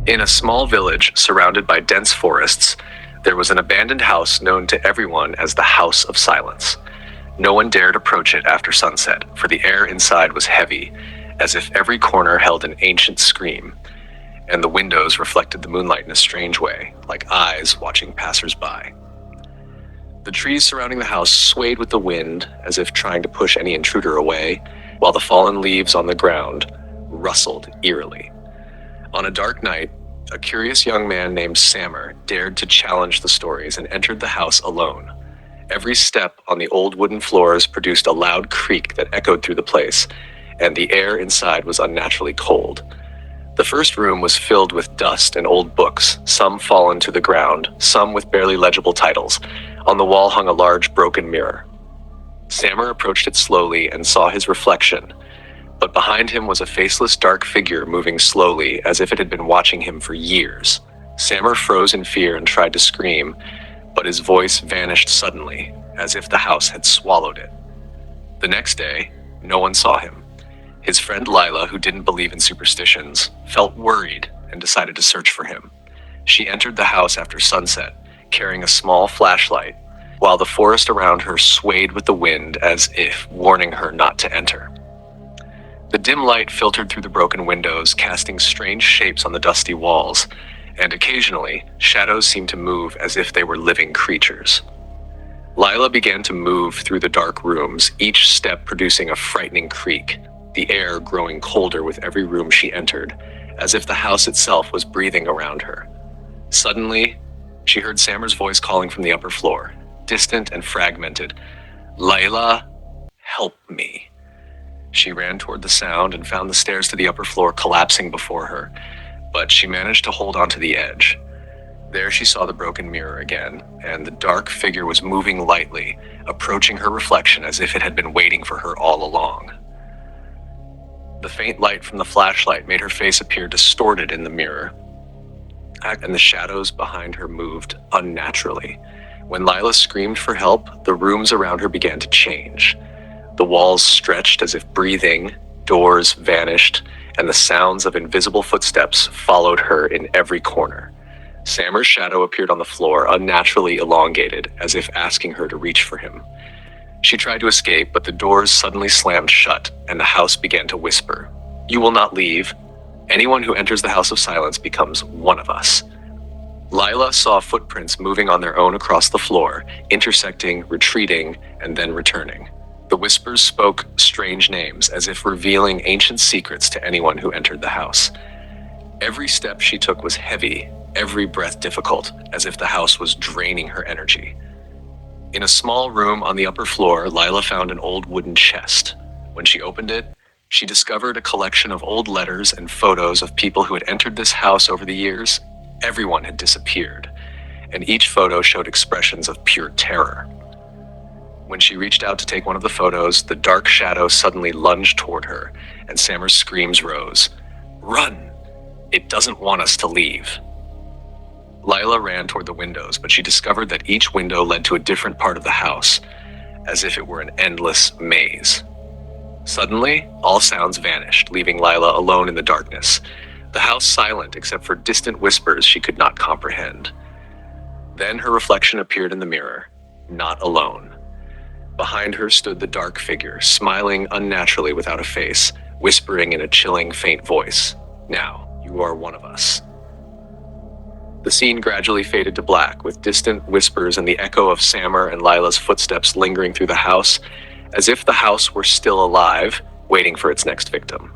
In a small village surrounded by dense forests, there was an abandoned house known to everyone as the House of Silence. No one dared approach it after sunset, for the air inside was heavy, as if every corner held an ancient scream, and the windows reflected the moonlight in a strange way, like eyes watching passers-by. The trees surrounding the house swayed with the wind, as if trying to push any intruder away, while the fallen leaves on the ground rustled eerily. On a dark night, a curious young man named Sammer dared to challenge the stories and entered the house alone. Every step on the old wooden floors produced a loud creak that echoed through the place, and the air inside was unnaturally cold. The first room was filled with dust and old books, some fallen to the ground, some with barely legible titles. On the wall hung a large broken mirror. Sammer approached it slowly and saw his reflection, but behind him was a faceless dark figure moving slowly as if it had been watching him for years. Sammer froze in fear and tried to scream, but his voice vanished suddenly, as if the house had swallowed it. The next day, no one saw him. His friend Lila, who didn't believe in superstitions, felt worried and decided to search for him. She entered the house after sunset, carrying a small flashlight, while the forest around her swayed with the wind as if warning her not to enter. The dim light filtered through the broken windows, casting strange shapes on the dusty walls, and occasionally, shadows seemed to move as if they were living creatures. Lila began to move through the dark rooms, each step producing a frightening creak, the air growing colder with every room she entered, as if the house itself was breathing around her. Suddenly, she heard Sammer's voice calling from the upper floor, distant and fragmented. "Lila, help me." She ran toward the sound and found the stairs to the upper floor collapsing before her, but she managed to hold onto the edge. There she saw the broken mirror again, and the dark figure was moving lightly, approaching her reflection as if it had been waiting for her all along. The faint light from the flashlight made her face appear distorted in the mirror, and the shadows behind her moved unnaturally. When Lila screamed for help, the rooms around her began to change. The walls stretched as if breathing, doors vanished, and the sounds of invisible footsteps followed her in every corner. Sammer's shadow appeared on the floor, unnaturally elongated, as if asking her to reach for him. She tried to escape, but the doors suddenly slammed shut, and the house began to whisper, "You will not leave. Anyone who enters the House of Silence becomes one of us." Lila saw footprints moving on their own across the floor, intersecting, retreating, and then returning. The whispers spoke strange names, as if revealing ancient secrets to anyone who entered the house. Every step she took was heavy, every breath difficult, as if the house was draining her energy. In a small room on the upper floor, Lila found an old wooden chest. When she opened it, she discovered a collection of old letters and photos of people who had entered this house over the years. Everyone had disappeared, and each photo showed expressions of pure terror. When she reached out to take one of the photos, the dark shadow suddenly lunged toward her, and Sammer's screams rose. "Run! It doesn't want us to leave." Lila ran toward the windows, but she discovered that each window led to a different part of the house, as if it were an endless maze. Suddenly, all sounds vanished, leaving Lila alone in the darkness, the house silent except for distant whispers she could not comprehend. Then her reflection appeared in the mirror, not alone. Behind her stood the dark figure, smiling unnaturally without a face, whispering in a chilling, faint voice, "Now, you are one of us." The scene gradually faded to black, with distant whispers and the echo of Sammer and Lila's footsteps lingering through the house, as if the house were still alive, waiting for its next victim.